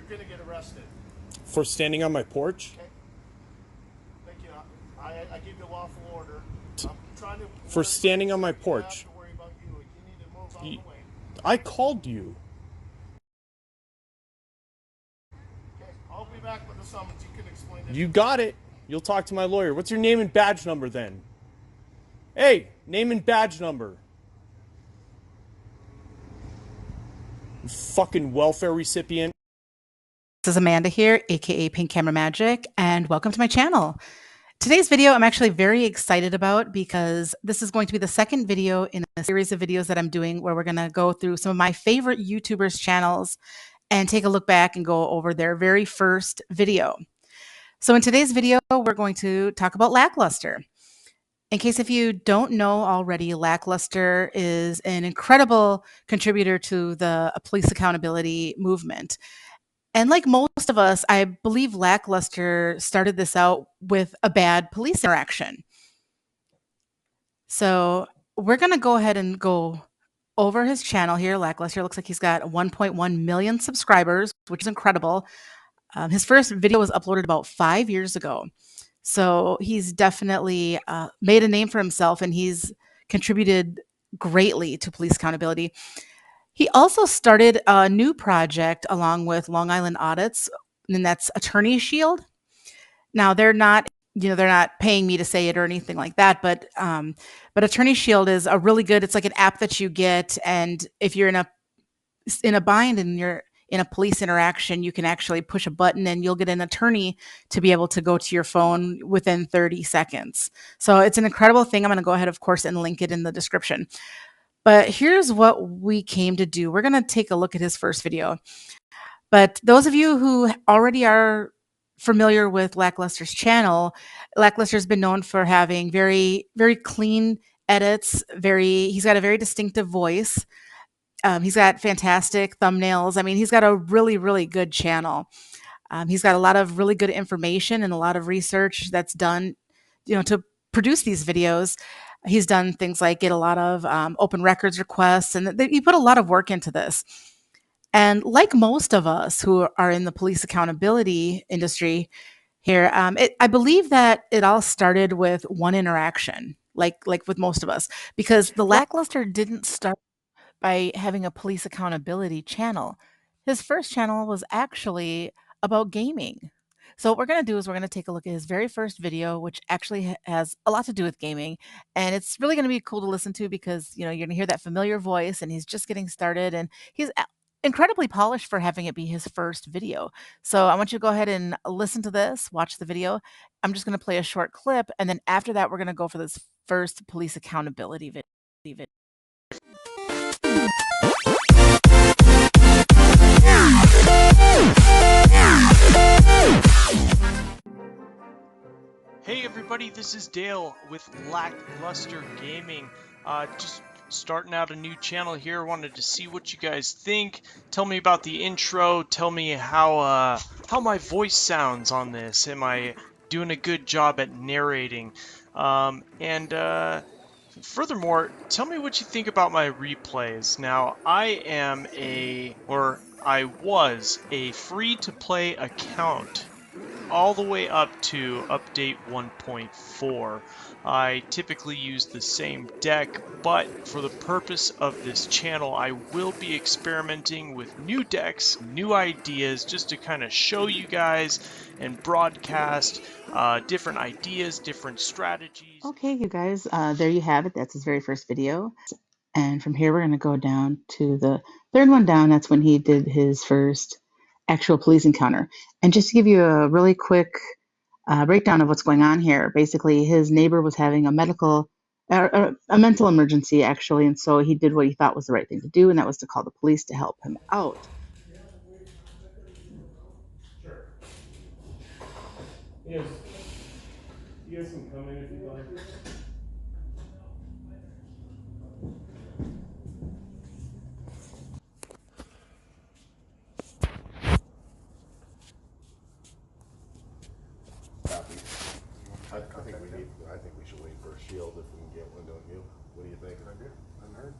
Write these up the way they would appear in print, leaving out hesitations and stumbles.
You're going to get arrested. For standing on my porch? Okay? Thank you. I give you lawful order. I'm trying to For standing on my porch? to worry about you. You need to move out of the way. I called you. Okay, I'll be back with the summons. You can explain it. You got it. You'll talk to my lawyer. What's your name and badge number then? Hey, name and badge number. You fucking welfare recipient. This is Amanda here, aka Pink Camera Magic, and welcome to my channel. Today's video I'm actually very excited about because this is going to be the second video in a series of videos that I'm doing where we're going to go through some of my favorite YouTubers' channels and take a look back and go over their very first video. So in today's video, we're going to talk about Lackluster. In case if you don't know already, Lackluster is an incredible contributor to the police accountability movement. And like most of us, I believe Lackluster started this out with a bad police interaction. So we're going to go ahead and go over his channel here. Lackluster looks like he's got 1.1 million subscribers, which is incredible. His first video was uploaded about 5 years ago. So he's definitely made a name for himself and he's contributed greatly to police accountability. He also started a new project along with Long Island Audits, and that's Attorney Shield. Now they're not, they're not paying me to say it or anything like that, but Attorney Shield is a really good. It's like an app that you get, and if you're in a bind and you're in a police interaction, you can actually push a button and you'll get an attorney to be able to go to your phone within 30 seconds. So it's an incredible thing. I'm going to go ahead, of course, and link it in the description. But here's what we came to do. We're going to take a look at his first video. But those of you who already are familiar with Lackluster's channel, Lackluster's been known for having very, very clean edits. He's got a very distinctive voice. He's got fantastic thumbnails. I mean, he's got a really, really good channel. He's got a lot of really good information and a lot of research that's done, to produce these videos. He's done things like get a lot of open records requests, and he put a lot of work into this. And like most of us who are in the police accountability industry here, I believe that it all started with one interaction, like with most of us, because the Lackluster didn't start by having a police accountability channel. His first channel was actually about gaming. So what we're going to do is we're going to take a look at his very first video, which actually has a lot to do with gaming. And it's really going to be cool to listen to because, you're going to hear that familiar voice and he's just getting started and he's incredibly polished for having it be his first video. So I want you to go ahead and listen to this, watch the video. I'm just going to play a short clip. And then after that, we're going to go for this first police accountability video. Hey everybody, this is Dale with Lackluster Gaming. Just starting out a new channel here. Wanted to see what you guys think. Tell me about the intro. Tell me how my voice sounds on this. Am I doing a good job at narrating? Furthermore, tell me what you think about my replays. Now, I was a free-to-play account all the way up to update 1.4. I typically use the same deck, but for the purpose of this channel, I will be experimenting with new decks, new ideas, just to kind of show you guys and broadcast different ideas, different strategies. Okay, you guys, there you have it. That's his very first video. And from here, we're going to go down to the third one down. That's when he did his first actual police encounter. And just to give you a really quick breakdown of what's going on here, basically his neighbor was having a mental emergency, actually. And so he did what he thought was the right thing to do, and that was to call the police to help him out. Sure. Yes. You guys can come in if you'd like. I think we should wait for a shield if we can get one, don't you? What do you think? Good idea. I'm heard.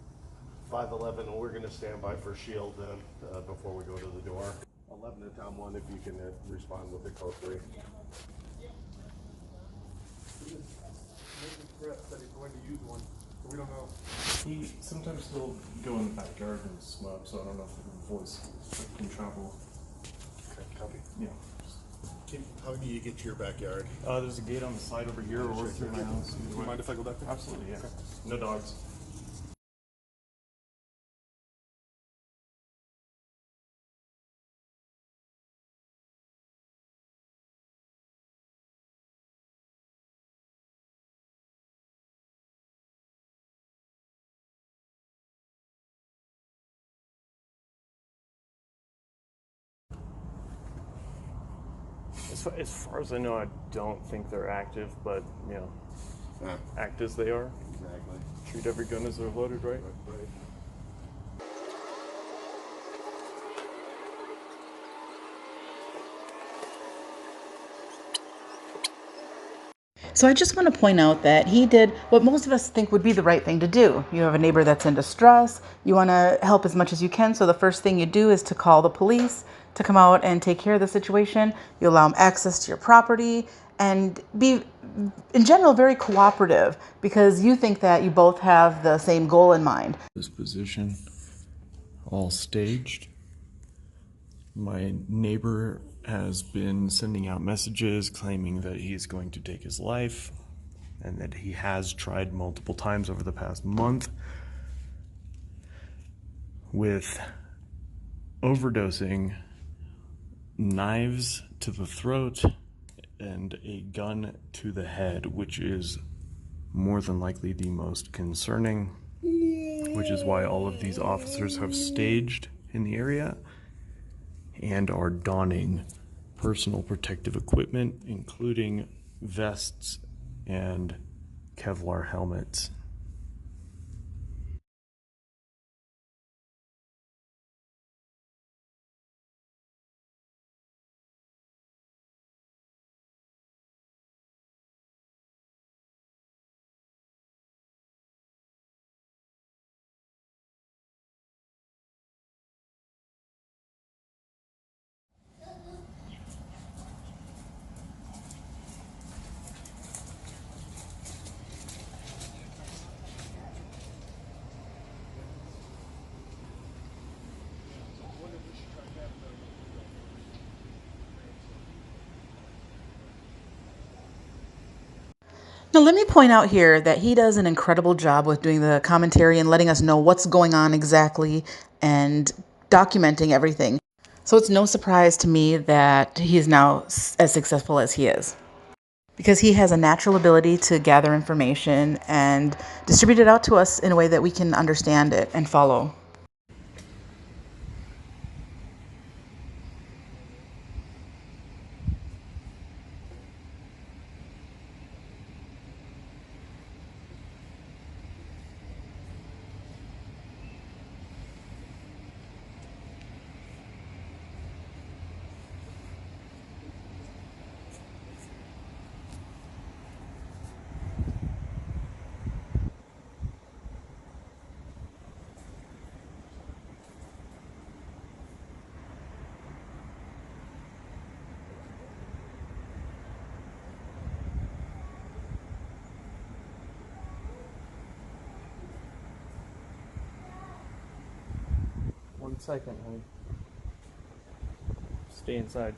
511, we're going to stand by for shield then before we go to the door. 11 the town one, if you can respond with the code 3. That he's going to use one, but we don't know. He sometimes he'll go in the backyard and smoke, so I don't know if the voice can travel. Okay, copy. Yeah. How do you get to your backyard? There's a gate on the side over here or through my house. Do you mind if I go back there? Absolutely, yeah. No dogs. As far as I know, I don't think they're active, but, you know, act as they are. Exactly. Treat every gun as they're loaded, right? Right. So I just want to point out that he did what most of us think would be the right thing to do. You have a neighbor that's in distress. You want to help as much as you can. So the first thing you do is to call the police to come out and take care of the situation. You allow them access to your property and be, in general, very cooperative because you think that you both have the same goal in mind. This position, all staged. My neighbor has been sending out messages claiming that he's going to take his life and that he has tried multiple times over the past month with overdosing, knives to the throat, and a gun to the head, which is more than likely the most concerning, which is why all of these officers have staged in the area and are donning personal protective equipment, including vests and Kevlar helmets. Now, let me point out here that he does an incredible job with doing the commentary and letting us know what's going on exactly and documenting everything. So it's no surprise to me that he is now as successful as he is, because he has a natural ability to gather information and distribute it out to us in a way that we can understand it and follow. One second, honey. Stay inside.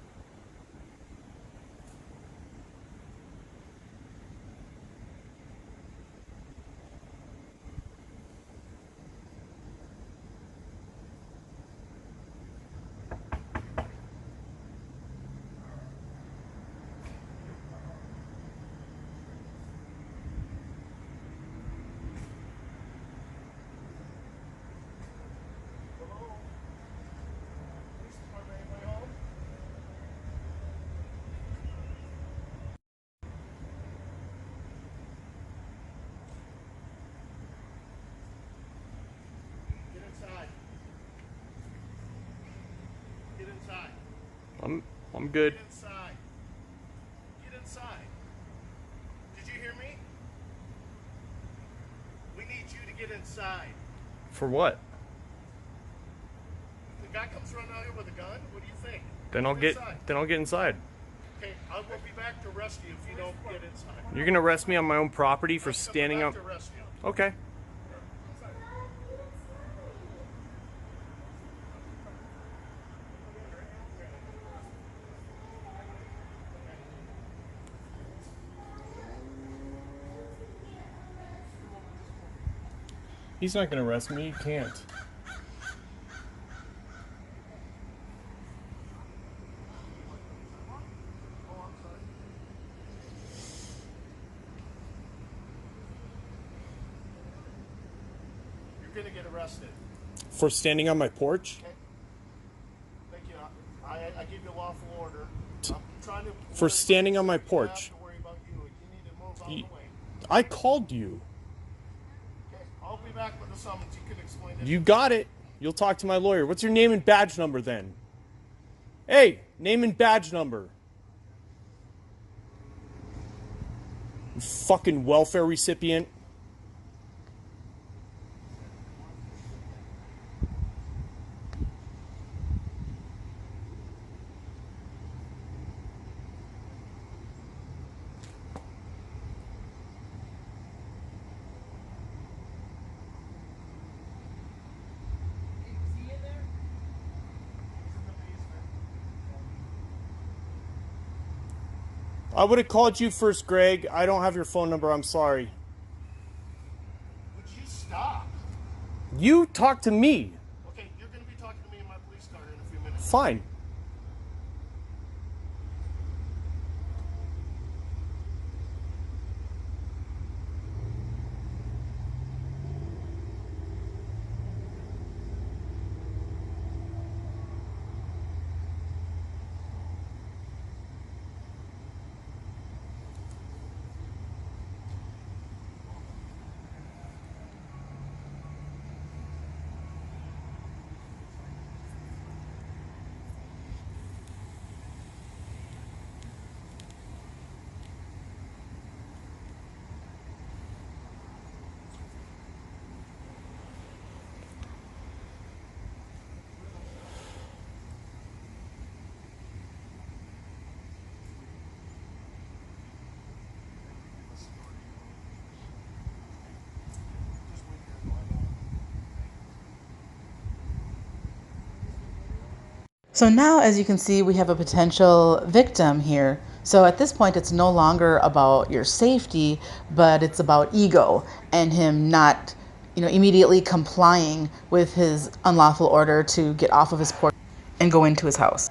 Get inside. I'm good. Get inside. Get inside. Did you hear me? We need you to get inside. For what? The guy comes running out here with a gun. What do you think? Then I'll get inside. Okay, I will be back to arrest you if you don't get inside. You're gonna arrest me on my own property for standing up. To arrest you. Okay. He's not gonna arrest me. He can't. You're gonna get arrested. For standing on my porch? Okay. Thank you. I give you a lawful order. I'm trying to. For standing on my I don't porch. have to worry about you. You need to move out of the way. I called you. Okay, I'll be back with the summons. You can explain it. You got it. You'll talk to my lawyer. What's your name and badge number then? Hey, name and badge number. You fucking welfare recipient. I would have called you first, Greg. I don't have your phone number. I'm sorry. Would you stop? You talk to me. Okay, you're going to be talking to me in my police car in a few minutes. Fine. So now, as you can see, we have a potential victim here. So at this point, it's no longer about your safety, but it's about ego and him not, immediately complying with his unlawful order to get off of his porch and go into his house.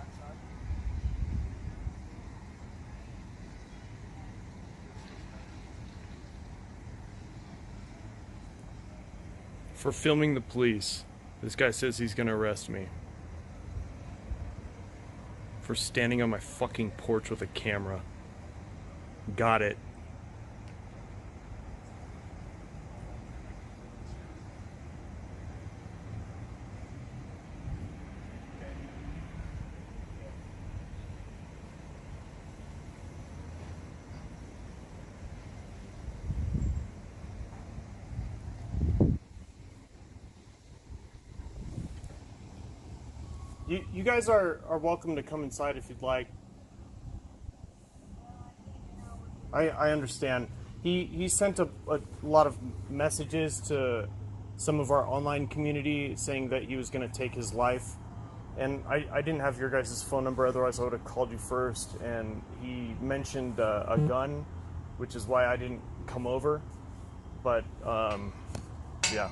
For filming the police. This guy says he's gonna arrest me. For standing on my fucking porch with a camera. Got it. You guys are welcome to come inside if you'd like. I understand. He sent a lot of messages to some of our online community saying that he was going to take his life. And I didn't have your guys' phone number, otherwise I would have called you first. And he mentioned a gun, which is why I didn't come over. But, yeah.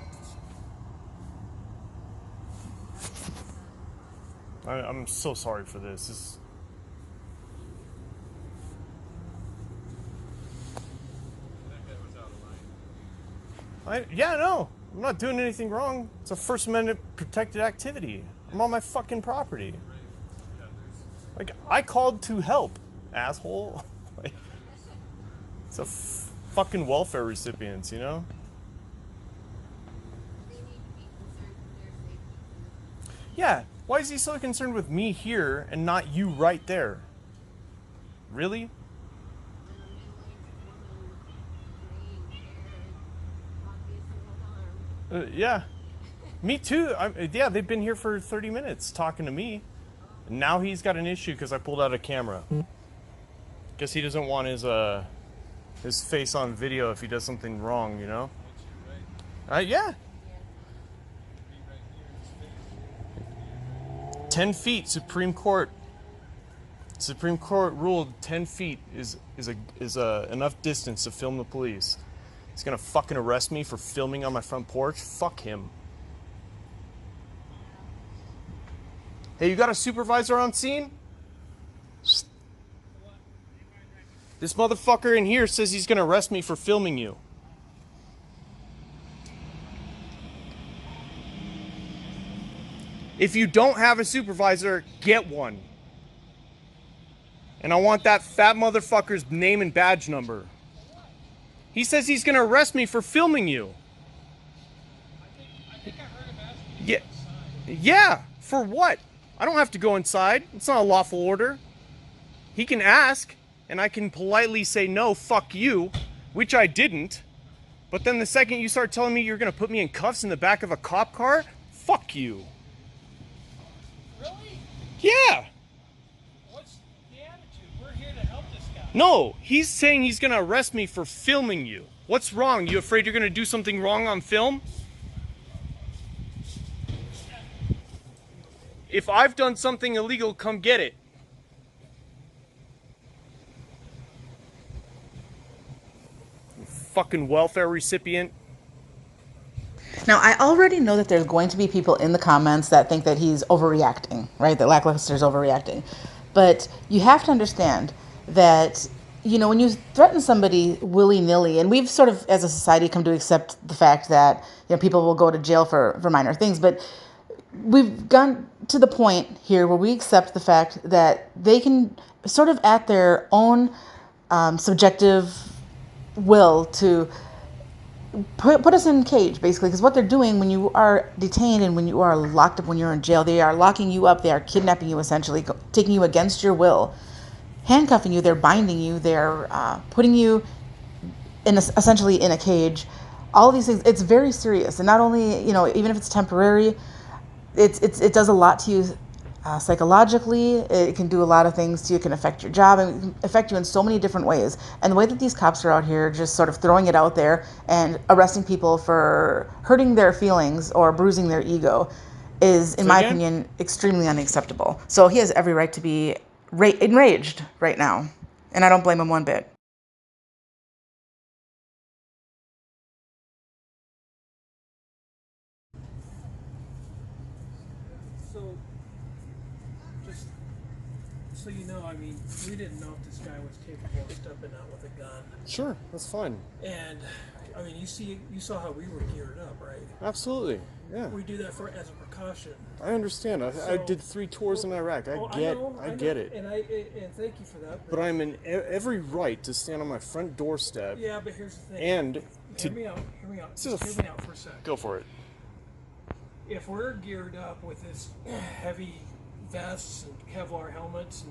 I'm so sorry for this. No. I'm not doing anything wrong. It's a First Amendment protected activity. I'm on my fucking property. Like, I called to help, asshole. Like, it's a fucking welfare recipients, you know? Yeah. Why is he so concerned with me here and not you right there? Really? Yeah. Me too. Yeah, they've been here for 30 minutes talking to me. Now he's got an issue because I pulled out a camera. Guess he doesn't want his face on video if he does something wrong, you know? Yeah. 10 feet, Supreme Court. Supreme Court ruled 10 feet is enough distance to film the police. He's gonna fucking arrest me for filming on my front porch? Fuck him. Hey, you got a supervisor on scene? This motherfucker in here says he's gonna arrest me for filming you. If you don't have a supervisor, get one. And I want that fat motherfucker's name and badge number. He says he's gonna arrest me for filming you. I think I heard him asking you inside. Yeah, for what? I don't have to go inside. It's not a lawful order. He can ask, and I can politely say no, fuck you, which I didn't. But then the second you start telling me you're gonna put me in cuffs in the back of a cop car, fuck you. Really? Yeah. What's the attitude? We're here to help this guy. No, he's saying he's gonna arrest me for filming you. What's wrong? You afraid you're gonna do something wrong on film? If I've done something illegal, come get it. You fucking welfare recipient. Now, I already know that there's going to be people in the comments that think that he's overreacting, right? That Lackluster's overreacting. But you have to understand that, you know, when you threaten somebody willy-nilly, and we've sort of, as a society, come to accept the fact that, you know, people will go to jail for minor things, but we've gone to the point here where we accept the fact that they can sort of at their own subjective will to put us in a cage, basically, because what they're doing when you are detained and when you are locked up, when you're in jail, they are locking you up, they are kidnapping you, essentially, taking you against your will, handcuffing you, they're binding you, they're putting you in essentially in a cage. All of these things, it's very serious, and not only, you know, even if it's temporary, it does a lot to you psychologically. It can do a lot of things to you. It can affect your job, and it can affect you in so many different ways. And the way that these cops are out here just sort of throwing it out there and arresting people for hurting their feelings or bruising their ego is, in my opinion, extremely unacceptable. So he has every right to be enraged right now, and I don't blame him one bit. So, just so you know, I mean, we didn't know if this guy was capable of stepping out with a gun. Sure, that's fine. And, I mean, you saw how we were geared up, right? Absolutely, yeah. We do that as a precaution. I understand. I did 3 tours in Iraq. I get it. And thank you for that. But I'm in every right to stand on my front doorstep. Yeah, but here's the thing. And to hear me out. Hear me out. This is Hear me out for a second. Go for it. If we're geared up with this heavy vests and Kevlar helmets,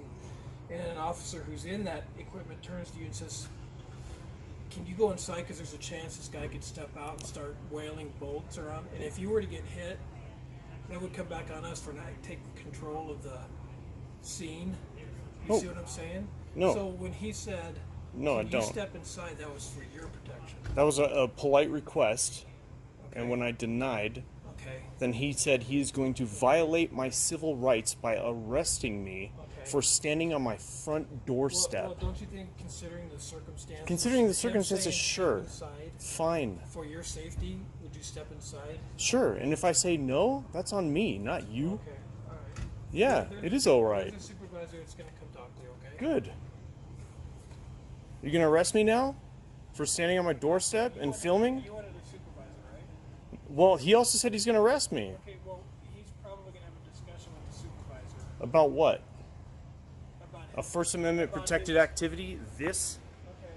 and an officer who's in that equipment turns to you and says, "Can you go inside because there's a chance this guy could step out and start wailing bolts around?" And if you were to get hit, that would come back on us for not taking control of the scene. You see what I'm saying? No. So when he said, No, I "Can don't. you step inside," that was for your protection. That was a polite request. Okay. And when I denied, Okay. then he said he is going to violate my civil rights by arresting me for standing on my front doorstep. Well, don't you think, considering the circumstances? Considering the him circumstances, saying sure. step inside, Fine. for your safety, would you step inside? Sure. And if I say no, that's on me, not you. Okay, all right. Yeah, it is all right. There's a supervisor that's going to come talk to you, okay? Good. You gonna arrest me now for standing on my doorstep and filming? You wanted a supervisor, right? Well, he also said he's gonna arrest me. Okay, well, he's probably going to have a discussion with the supervisor About what? about A First Amendment protected activity? This? Okay.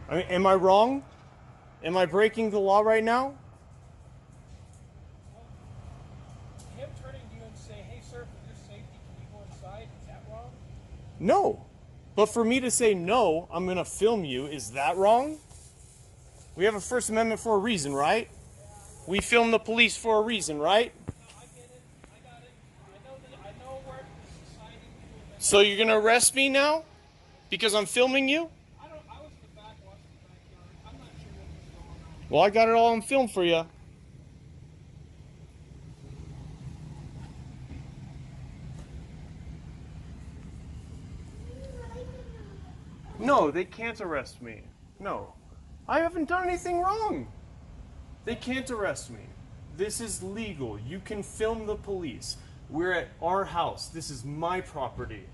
I mean, am I wrong? Am I breaking the law right now? Him turning to you and saying, "Hey, sir, for your safety, can you go inside?" Is that wrong? No. But for me to say no, I'm gonna film you, is that wrong? We have a First Amendment for a reason, right? We film the police for a reason, right? So you're gonna arrest me now? Because I'm filming you? I was in the back watching the backyard. I'm not sure what was going on. Well, I got it all on film for you. No, they can't arrest me. No. I haven't done anything wrong. They can't arrest me. This is legal. You can film the police. We're at our house. This is my property.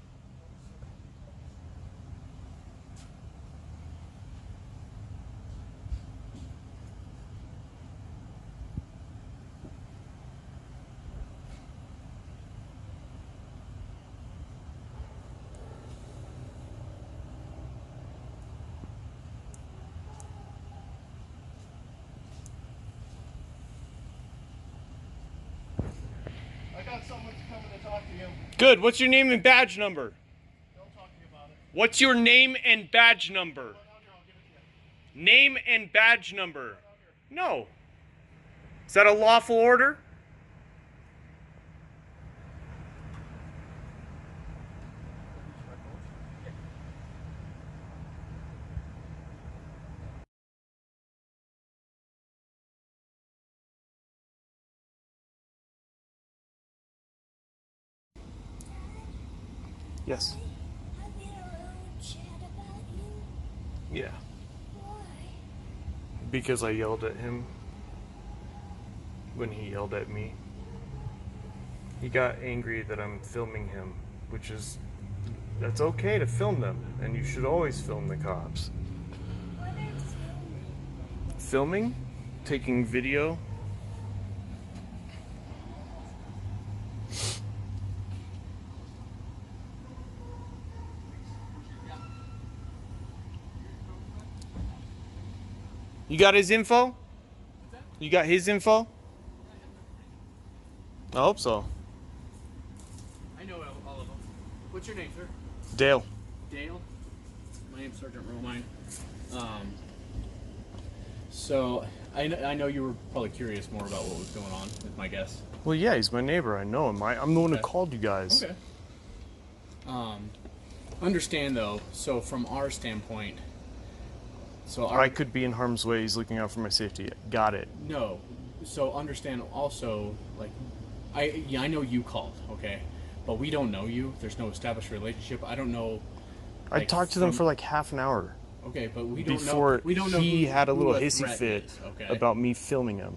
I got someone coming to talk to you. Good. What's your name and badge number? They'll talk to you about it. What's your name and badge number? I'll give it to you. Name and badge number. No. Is that a lawful order? Yes. I've been around chat about you. Yeah. Why? Because I yelled at him when he yelled at me. He got angry that I'm filming him, which is, that's okay to film them, and you should always film the cops. What is filming? Filming? Taking video? You got his info? You got his info? I hope so. I know all of them. What's your name, sir? Dale. Dale. My name's Sergeant Romine. So I know you were probably curious more about what was going on with my guest. Well, yeah, he's my neighbor. I know him. I'm the one who Okay. called you guys. Okay. Understand though. So from our standpoint, so our I could be in harm's way. He's looking out for my safety. Got it. no. So understand also, like, I know you called, okay, but we don't know you. There's no established relationship. I don't know. I like, talked to them from- for like half an hour Okay, but we don't before know. We don't know he who, had a who little the hissy threat fit is, okay? about me filming him.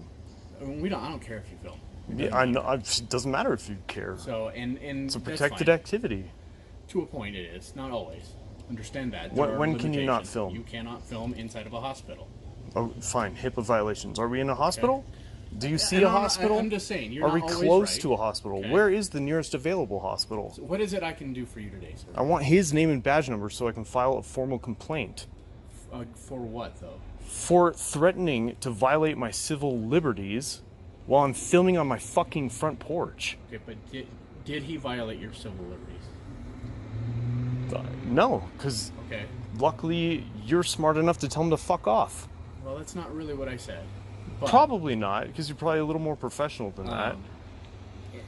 I mean, I don't care if you film. Yeah, I know. It doesn't matter if you care. So and It's a that's protected fine. activity. To a point, it is not always. Understand that. When- There are when can you not limitations. film? You cannot film inside of a hospital. Oh, fine. HIPAA violations. Are we in a hospital? Do you see And a I'm not- hospital? I'm just saying. You're Are we not always close right. to a hospital? Okay. Where is the nearest available hospital? So what is it I can do for you today, sir? I want his name and badge number so I can file a formal complaint For what though? for threatening to violate my civil liberties while I'm filming on my fucking front porch. Okay, but did he violate your civil liberties? No, because Okay. luckily you're smart enough to tell him to fuck off. Well, that's not really what I said. But, Probably not, because you're probably a little more professional than that.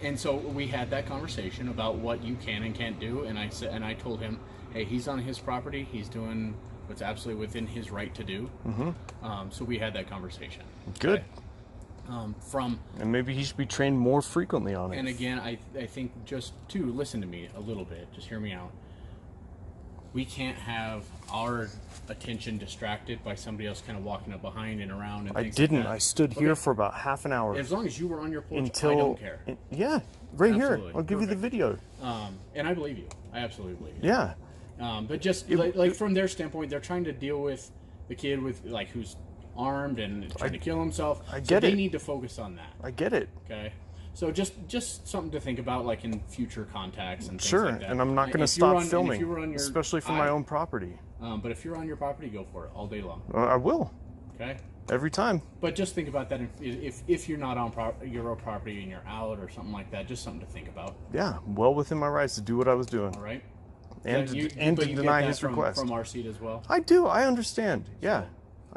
And so we had that conversation about what you can and can't do, and I said, and I told him, hey, he's on his property. He's doing what's absolutely within his right to do. Mm-hmm. So we had that conversation. Good. From And maybe he should be trained more frequently on it. and again, I think just to listen to me a little bit. Just hear me out. We can't have our attention distracted by somebody else kind of walking up behind and around. And I things didn't. Like that. I stood Okay. here for about half an hour. As long as you were on your porch, until I don't care. Yeah, right here. Absolutely. I'll give you the Perfect. video. And I believe you. I absolutely believe you. Yeah. But just like from their standpoint, they're trying to deal with the kid with like who's armed and trying to kill himself. I so get they it. need to focus on that. I get it. Okay. So just something to think about, like in future contacts and things Sure, like that. and I'm not going to If you're stop on- and if filming, you were on your- especially for my own property. But if you're on your property, go for it all day long. I will Okay. every time. But just think about that if you're not on your own property and you're out or something like that. Just something to think about. Yeah, well within my rights to do what I was doing All right. and Yeah, and but to you get deny that his request. from our seat as well. I do. I understand. Yeah,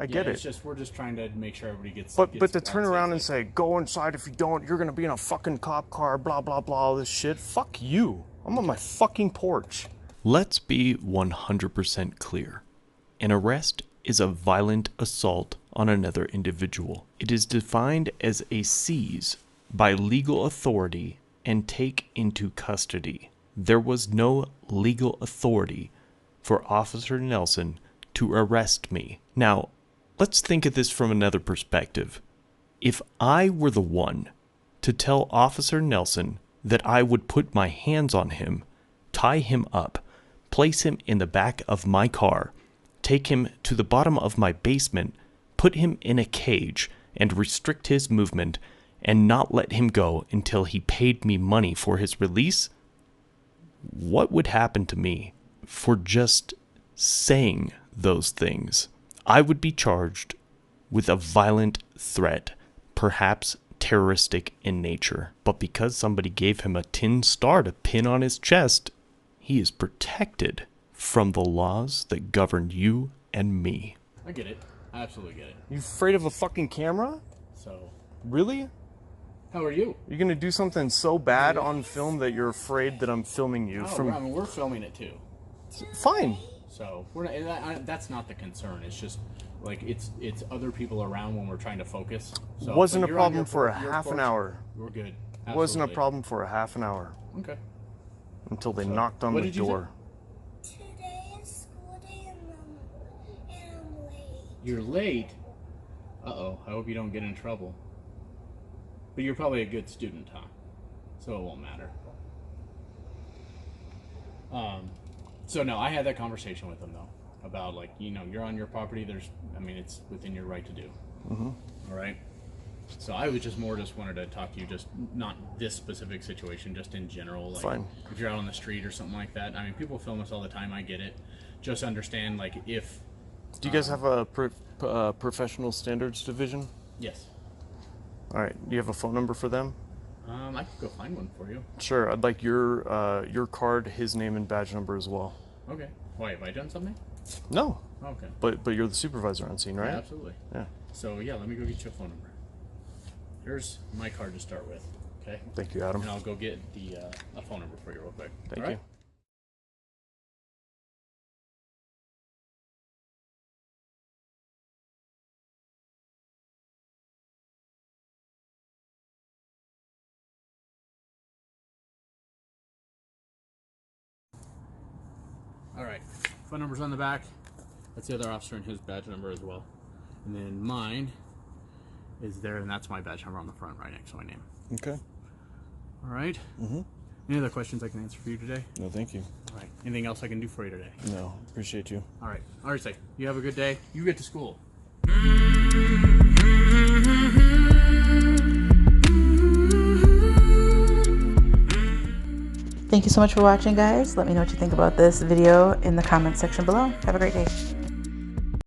I get Yeah, it. It's just we're just trying to make sure everybody gets. But gets to turn out around and safely. say, go inside if you don't, you're gonna be in a fucking cop car, blah blah blah, all this shit. Fuck you. I'm on my fucking porch. Let's be 100% clear. An arrest is a violent assault on another individual. It is defined as a seize by legal authority and take into custody. There was no legal authority for Officer Nelson to arrest me. Now, let's think of this from another perspective. If I were the one to tell Officer Nelson that I would put my hands on him, tie him up, place him in the back of my car, take him to the bottom of my basement, put him in a cage, and restrict his movement, and not let him go until he paid me money for his release, what would happen to me for just saying those things? I would be charged with a violent threat, perhaps terroristic in nature. But because somebody gave him a tin star to pin on his chest, he is protected from the laws that govern you and me. I get it. I absolutely get it. You afraid of a fucking camera? So, Really? how are you? You're gonna do something so bad on film that you're afraid that I'm filming you Oh, I mean, we're filming it too. Fine. So we're not, that's not the concern. It's just like it's other people around when we're trying to focus. So Wasn't but a you're on problem for a your half an porch, hour. We're good. Wasn't a Absolutely. problem for a half an hour Okay. until they So, knocked on what the did you say? door. Today is school day and I'm late. You're late. Uh-oh. I hope you don't get in trouble. But you're probably a good student, huh? So it won't matter. So no, I had that conversation with them though about like, you know, you're on your property. It's within your right to do. Mm-hmm. All right. So I was just wanted to talk to you, just not this specific situation, just in general. Like, Fine. if you're out on the street or something like that. I mean, people film us all the time. I get it. Just understand, like, if. Do you guys have a professional standards division? Yes. All right. Do you have a phone number for them? I could go find one for you. Sure. I'd like your card, his name, and badge number as well. Okay. Why, have I done something? No. Okay. But you're the supervisor on scene, right? Yeah, absolutely. Yeah. So yeah, let me go get you a phone number. Here's my card to start with. Okay. Thank you, Adam. And I'll go get the a phone number for you real quick. Thank All you. right? All right, phone number's on the back. That's the other officer and his badge number as well. And then mine is there, and that's my badge number on the front right next to my name. Okay. All right? Mm-hmm. Any other questions I can answer for you today? No, thank you. All right. Anything else I can do for you today? No, appreciate you. All right. All right, say. You have a good day. You get to school. Thank you so much for watching, guys. Let me know what you think about this video in the comments section below. Have a great day.